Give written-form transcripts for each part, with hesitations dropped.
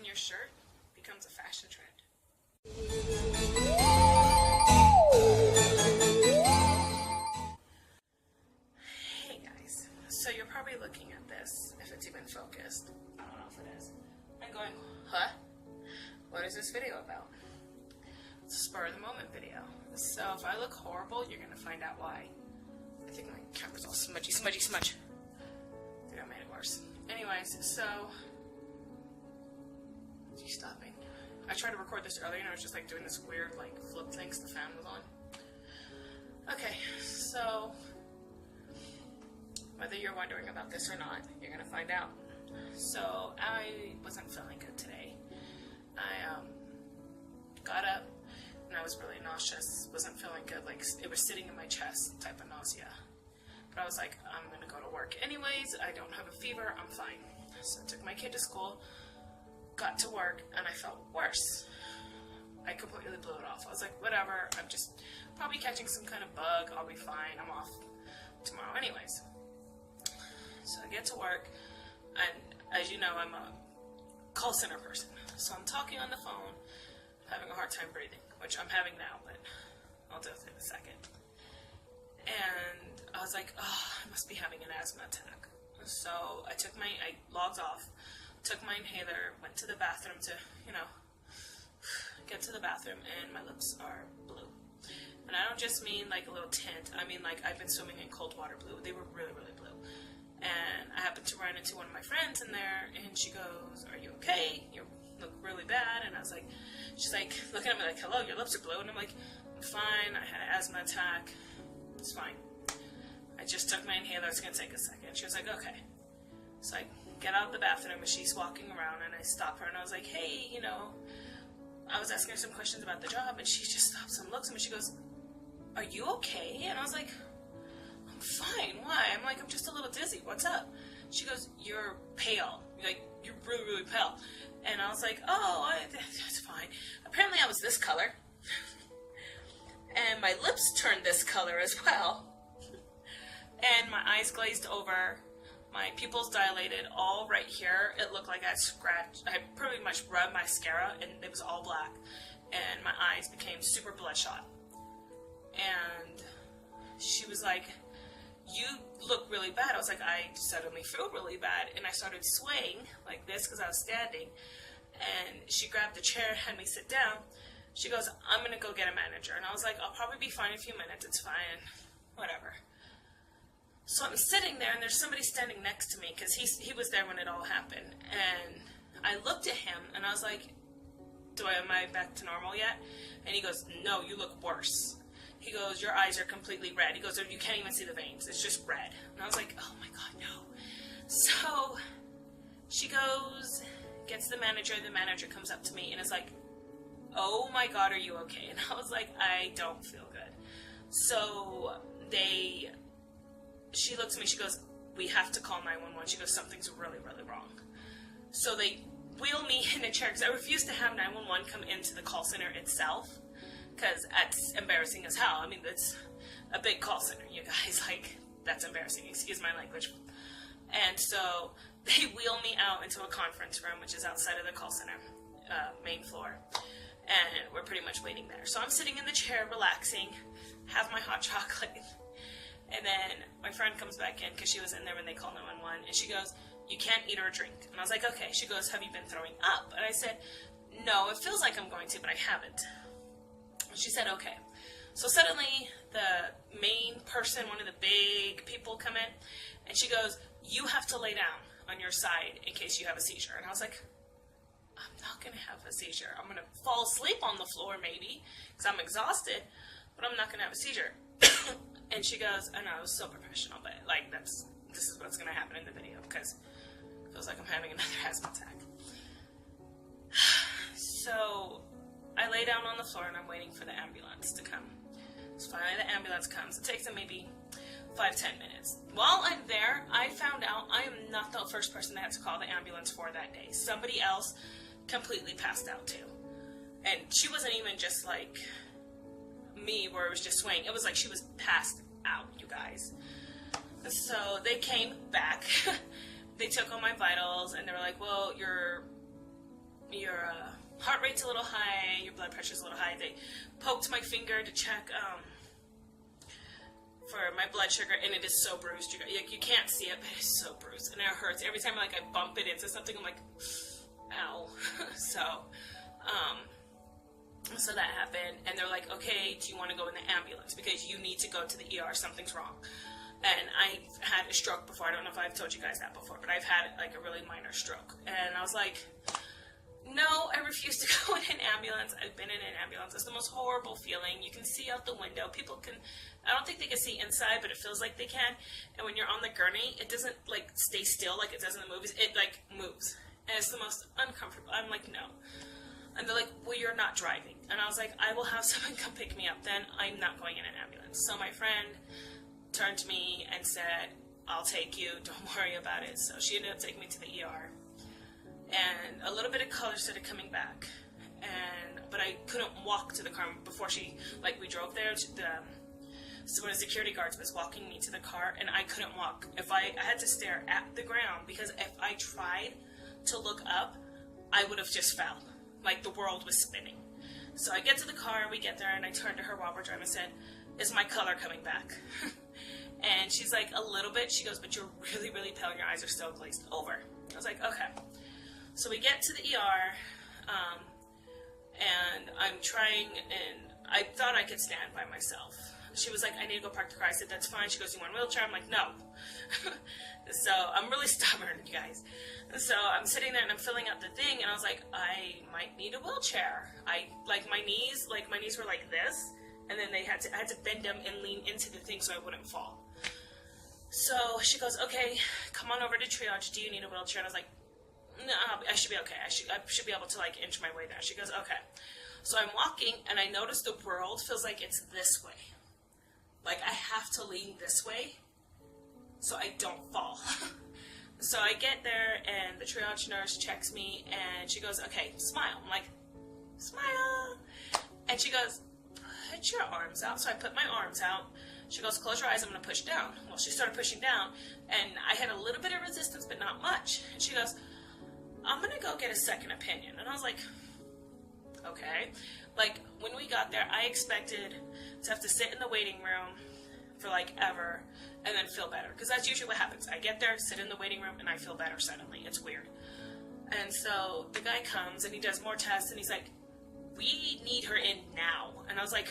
your shirt becomes a fashion trend. Hey guys, so you're probably looking at this, if it's even focused, I don't know if it is, and going, huh? What is this video about? It's a spur of the moment video. So if I look horrible, you're gonna find out why. I think my camera's all smudgy. I think I made it worse. Anyways, so she's stopping. I tried to record this earlier and I was just like doing this weird like flip thing because the fan was on. Okay, so whether you're wondering about this or not, you're gonna find out. So I wasn't feeling good today. I got up and I was really nauseous, wasn't feeling good, like it was sitting in my chest type of nausea. But I was like, I'm gonna go to work anyways, I don't have a fever, I'm fine. So I took my kid to school, got to work, and I felt worse. I completely blew it off. I was like, whatever, I'm just probably catching some kind of bug, I'll be fine, I'm off tomorrow anyways. So I get to work, and as you know, I'm a call center person. So I'm talking on the phone, having a hard time breathing, which I'm having now, but I'll deal with it in a second. And I was like, oh, I must be having an asthma attack. So I logged off, took my inhaler, went to the bathroom to, get to the bathroom, and my lips are blue. And I don't just mean like a little tint, I mean like I've been swimming in cold water blue. They were really, really blue. And I happened to run into one of my friends in there, and she goes, are you okay? You look really bad. And I was like, she's like looking at me like, hello, your lips are blue. And I'm like, I'm fine, I had an asthma attack, it's fine. I just took my inhaler, it's gonna take a second. She was like, okay. So I get out of the bathroom and she's walking around, and I stop her and I was like, hey, I was asking her some questions about the job, and she just stops and looks at me. She goes, are you okay? And I was like, I'm fine, why? I'm like, I'm just a little dizzy, what's up? She goes, you're pale. You're really, really pale. And I was like, oh, that's fine. Apparently I was this color. And my lips turned this color as well. And my eyes glazed over. My pupils dilated all right here. It looked like I pretty much rubbed mascara and it was all black. And my eyes became super bloodshot. And she was like, you look really bad. I was like, I suddenly feel really bad. And I started swaying like this because I was standing. And she grabbed the chair and had me sit down. She goes, I'm going to go get a manager. And I was like, I'll probably be fine in a few minutes. It's fine. Whatever. So I'm sitting there, and there's somebody standing next to me because he was there when it all happened. And I looked at him, and I was like, am I back to normal yet? And he goes, no, you look worse. He goes, your eyes are completely red. He goes, you can't even see the veins. It's just red. And I was like, oh my God, no. So she goes, gets the manager. The manager comes up to me and is like, oh my God, are you okay? And I was like, I don't feel good. So she looks at me, she goes, we have to call 911. She goes, something's really, really wrong. So they wheel me in a chair because I refuse to have 911 come into the call center itself because that's embarrassing as hell. I mean, that's a big call center, you guys. Like, that's embarrassing. Excuse my language. And so they wheel me out into a conference room, which is outside of the call center, main floor. And we're pretty much waiting there. So I'm sitting in the chair, relaxing, have my hot chocolate. And then my friend comes back in because she was in there when they called 911. And she goes, you can't eat or drink. And I was like, okay. She goes, have you been throwing up? And I said, no, it feels like I'm going to, but I haven't. And she said, okay. So suddenly the main person, one of the big people come in. And she goes, you have to lay down on your side in case you have a seizure. And I was like, I'm not going to have a seizure. I'm going to fall asleep on the floor maybe because I'm exhausted, but I'm not going to have a seizure. And she goes, I know, it was so professional, but like this is what's going to happen in the video because it feels like I'm having another asthma attack. So I lay down on the floor and I'm waiting for the ambulance to come. So finally the ambulance comes. It takes them maybe 5-10 minutes. While I'm there, I found out I am not the first person that had to call the ambulance for that day. Somebody else completely passed out too. And she wasn't even just like me where it was just swaying. It was like she was passed out, you guys. So they came back. They took all my vitals and they were like, well, your heart rate's a little high, your blood pressure's a little high. They poked my finger to check for my blood sugar, and it is so bruised. You can't see it, but it's so bruised, and it hurts every time. Like, I bump it into something, I'm like, ow. So that happened, and they're like, okay, do you want to go in the ambulance because you need to go to the ER? Something's wrong. And I had a stroke before. I don't know if I've told you guys that before, but I've had like a really minor stroke, and I was like, no, I refuse to go in an ambulance. I've been in an ambulance. It's the most horrible feeling. You can see out the window. People can, I don't think they can see inside, but it feels like they can. And when you're on the gurney, it doesn't like stay still like it does in the movies. It like moves. And it's the most uncomfortable. I'm like, no. And they're like, well, you're not driving. And I was like, I will have someone come pick me up then. I'm not going in an ambulance. So my friend turned to me and said, I'll take you. Don't worry about it. So she ended up taking me to the ER. And a little bit of color started coming back, but I couldn't walk to the car before we drove there. So one of the security guards was walking me to the car, and I couldn't walk. I had to stare at the ground, because if I tried to look up, I would have just fell. Like, the world was spinning. So I get to the car, we get there, and I turned to her while we're driving and said, is my color coming back? And she's like, a little bit. She goes, but you're really, really pale, and your eyes are still glazed over. I was like, okay. So we get to the ER, and I'm trying, and I thought I could stand by myself. She was like, I need to go park the car. I said, that's fine. She goes, you want a wheelchair? I'm like, no. So I'm really stubborn, you guys. So I'm sitting there, and I'm filling out the thing, and I was like, I might need a wheelchair. My knees were like this, and then I had to bend them and lean into the thing so I wouldn't fall. So she goes, okay, come on over to triage. Do you need a wheelchair? And I was like, no, I should be okay. I should be able to like inch my way there. She goes, okay. So I'm walking, and I notice the world feels like it's this way. Like, I have to lean this way so I don't fall. So I get there, and the triage nurse checks me, and she goes, okay, smile. I'm like, smile. And she goes, put your arms out. So I put my arms out. She goes, close your eyes, I'm going to push down. Well, she started pushing down, and I had a little bit of resistance, but not much. And she goes, I'm going to go get a second opinion. And I was like, okay. Like, when we got there, I expected to have to sit in the waiting room for like ever and then feel better. Because that's usually what happens. I get there, sit in the waiting room, and I feel better suddenly. It's weird. And so the guy comes, and he does more tests, and he's like, we need her in now. And I was like,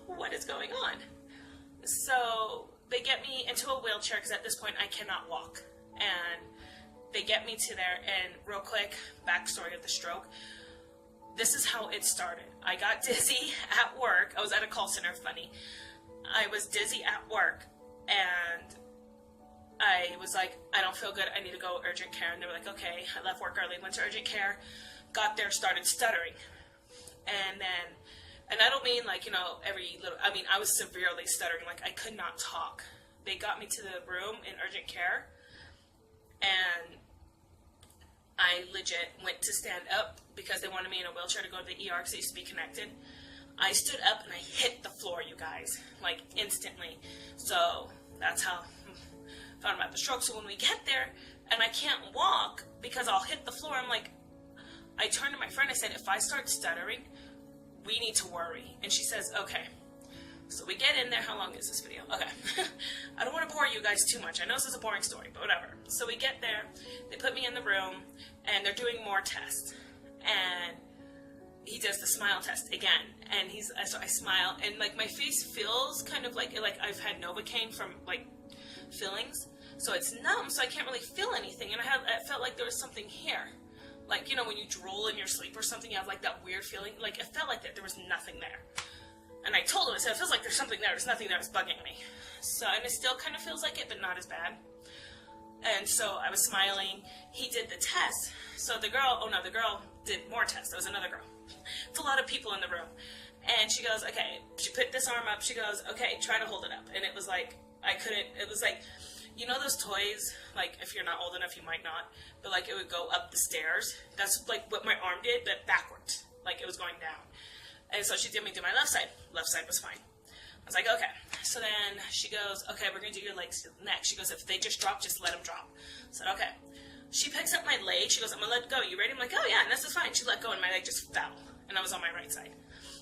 what is going on? So they get me into a wheelchair, because at this point I cannot walk. And they get me to there, and real quick, backstory of the stroke. This is how it started. I got dizzy at work. I was at a call center, funny. I was dizzy at work, and I was like, I don't feel good. I need to go urgent care. And they were like, okay. I left work early, went to urgent care, got there, started stuttering. And I don't mean like, I was severely stuttering. Like, I could not talk. They got me to the room in urgent care, and I legit went to stand up because they wanted me in a wheelchair to go to the ER because I used to be connected. I stood up and I hit the floor, you guys, like instantly. So that's how I found out about the stroke. So when we get there and I can't walk because I'll hit the floor, I'm like, I turned to my friend, I said, if I start stuttering, we need to worry. And she says, okay. So we get in there. How long is this video? Okay. I don't want to bore you guys too much. I know this is a boring story, but whatever. So we get there. They put me in the room, and they're doing more tests. And he does the smile test again. And so I smile, and like my face feels kind of like I've had Novocaine from like fillings. So it's numb, so I can't really feel anything. And I felt like there was something here. Like, when you drool in your sleep or something, you have like that weird feeling. Like, it felt like that there was nothing there. And I told him, I said, it feels like there's something there. There's nothing there. It's bugging me. So, and it still kind of feels like it, but not as bad. And so I was smiling. He did the test. So the girl did more tests. There was another girl. It's a lot of people in the room. And she goes, okay. She put this arm up. She goes, okay, try to hold it up. And it was like, I couldn't. It was like, those toys, like, if you're not old enough, you might not. But, like, it would go up the stairs. That's, like, what my arm did, but backwards. Like, it was going down. And so she did me do my left side. Left side was fine. I was like, okay. So then she goes, okay, we're going to do your legs next. She goes, if they just drop, just let them drop. I said, okay. she picks up my leg. She goes, I'm gonna let go. You ready? I'm like, oh yeah, and this is fine. She let go, and my leg just fell, and I was on my right side.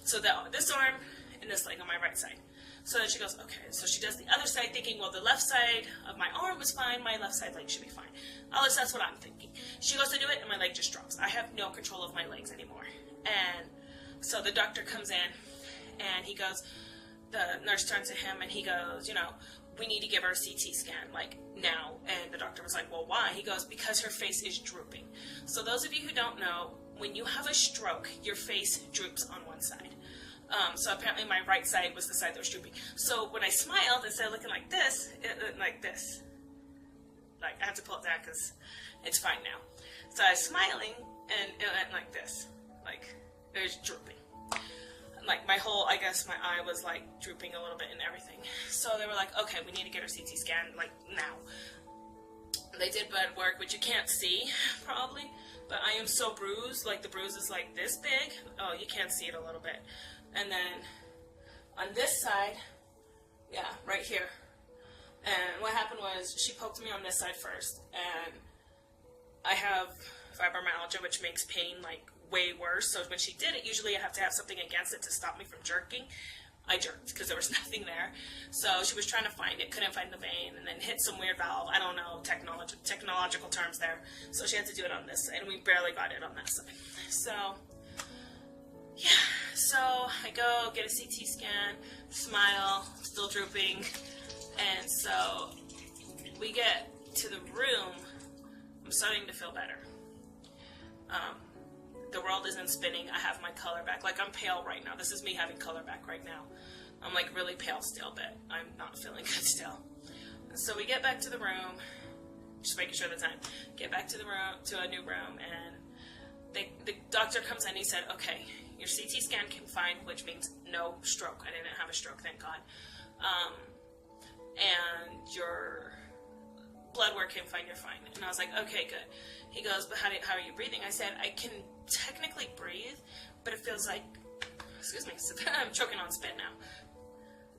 So this arm and this leg on my right side. So then she goes, okay. So she does the other side, thinking, well, the left side of my arm was fine. My left side leg should be fine. At least that's what I'm thinking. She goes to do it, and my leg just drops. I have no control of my legs anymore. And so the doctor comes in, and he goes, the nurse turns to him, and he goes, we need to give her a CT scan, like, now. And the doctor was like, well, why? He goes, because her face is drooping. So those of you who don't know, when you have a stroke, your face droops on one side. So apparently my right side was the side that was drooping. So when I smiled, instead of looking like this, it looked like this. Like, I have to pull it down because it's fine now. So I was smiling, and it went like this. Like, it was drooping. Like, my eye was, like, drooping a little bit and everything. So they were like, okay, we need to get her CT scan, like, now. They did blood work, which you can't see, probably. But I am so bruised. Like, the bruise is, like, this big. Oh, you can't see it a little bit. And then on this side, yeah, right here. And what happened was she poked me on this side first. And I have fibromyalgia, which makes pain, like, way worse. So when she did it, usually I have to have something against it to stop me from jerking. I jerked because there was nothing there. So she was trying to find it, couldn't find the vein, and then hit some weird valve. I don't know technological terms there. So she had to do it on this side, and we barely got it on that side. So, yeah. So I go get a CT scan, smile, still drooping, and so we get to the room. I'm starting to feel better. The world isn't spinning. I have my color back. Like, I'm pale right now. This is me having color back right now. I'm, like, really pale still, but I'm not feeling good still. So we get back to the room, just making sure the time. Get back to the room, to a new room, and the doctor comes in and he said, okay, your CT scan came fine, which means no stroke. I didn't have a stroke, thank God. And your blood work came fine, you're fine. And I was like, okay, good. He goes, but how are you breathing? I said, I can technically breathe, but it feels like, excuse me, I'm choking on spit now.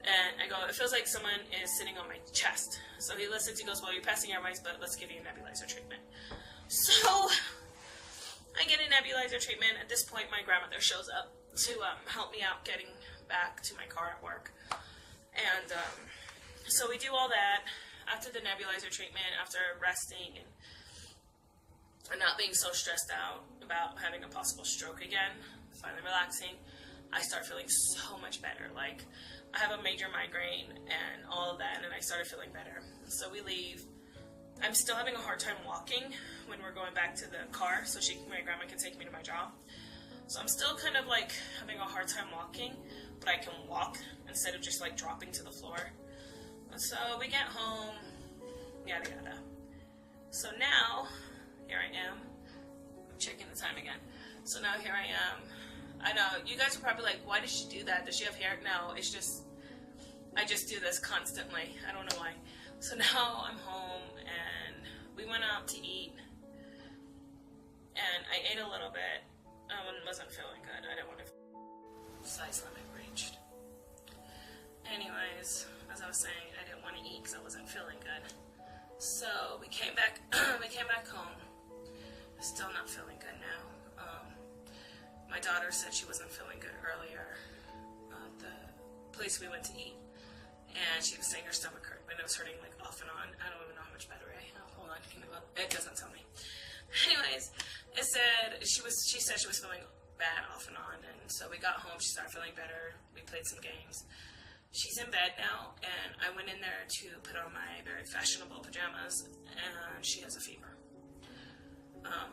And I go, it feels like someone is sitting on my chest. So he listens, he goes, well, you're passing airways, but let's give you a nebulizer treatment. So I get a nebulizer treatment. At this point, my grandmother shows up to help me out getting back to my car at work. And so we do all that. After the nebulizer treatment, after resting and not being so stressed out about having a possible stroke again, finally relaxing, I start feeling so much better. Like, I have a major migraine and all of that, and I started feeling better. So we leave. I'm still having a hard time walking when we're going back to the car, so my grandma can take me to my job. So I'm still kind of like having a hard time walking, but I can walk instead of just like dropping to the floor. So we get home, yada yada. So now, here I am. I'm checking the time again. So now here I am. I know, you guys are probably like, why does she do that? Does she have hair? No, it's just, I just do this constantly. I don't know why. So now I'm home, and we went out to eat, and I ate a little bit. I wasn't feeling good. I didn't want to. Size limit reached. Anyways, as I was saying, I didn't want to eat because I wasn't feeling good. So we came back. We came back home. Still not feeling good now. My daughter said she wasn't feeling good earlier at the place we went to eat, and she was saying her stomach hurt, but it was hurting like off and on. I don't even know how much better I have. Hold on, it doesn't tell me. Anyways, she said she was feeling bad off and on, and so we got home. She started feeling better. We played some games. She's in bed now, and I went in there to put on my very fashionable pajamas, and she has a fever.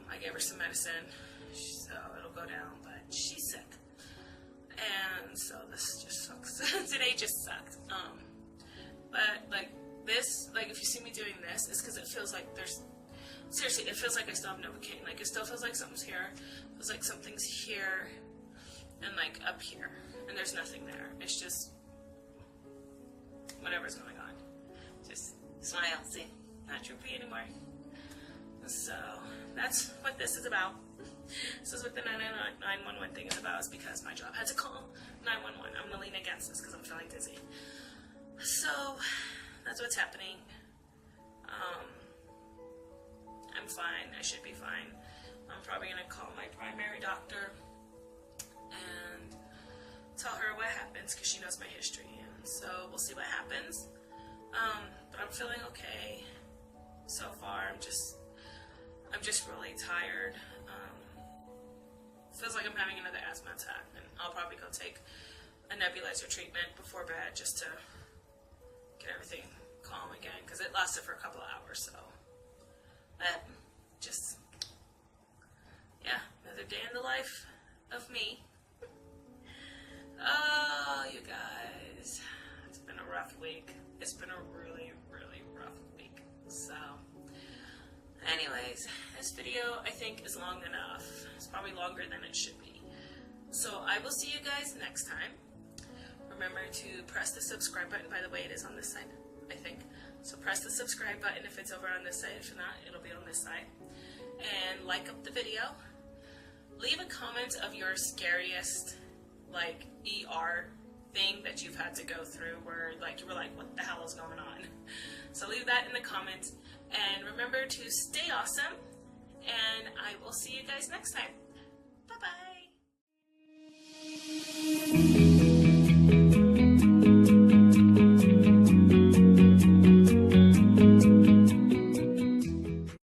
I gave her some medicine, so it'll go down, but she's sick. And so this just sucks. Today just sucked. But like this, like if you see me doing this, it's because it feels like seriously, it feels like I still have Novocaine. Like it still feels like something's here. It feels like something's here and like up here. And there's nothing there. It's just whatever's going on. Just smile, see? Not droopy anymore. So that's what this is about. This is what the 911 thing is about, is because my job had to call 911. I'm going to lean against this because I'm feeling dizzy. So that's what's happening. I'm I'm fine. I should be fine. I'm probably going to call my primary doctor and tell her what happens because she knows my history. And so we'll see what happens. But I'm feeling okay so far. I'm just really tired. Feels like I'm having another asthma attack, and I'll probably go take a nebulizer treatment before bed just to get everything calm again, because it lasted for a couple of hours. So that just, yeah, another day in the life of me. Oh, you guys, it's been a rough week. It's been a really, really rough week. So anyways, this video I think is long enough. It's probably longer than it should be. So I will see you guys next time. Remember to press the subscribe button. By the way, it is on this side, I think. So press the subscribe button if it's over on this side. If not, it'll be on this side. And like up the video. Leave a comment of your scariest, like, ER thing that you've had to go through where, like, you were like, what the hell is going on? So leave that in the comments. And remember to stay awesome. And I will see you guys next time. Bye-bye.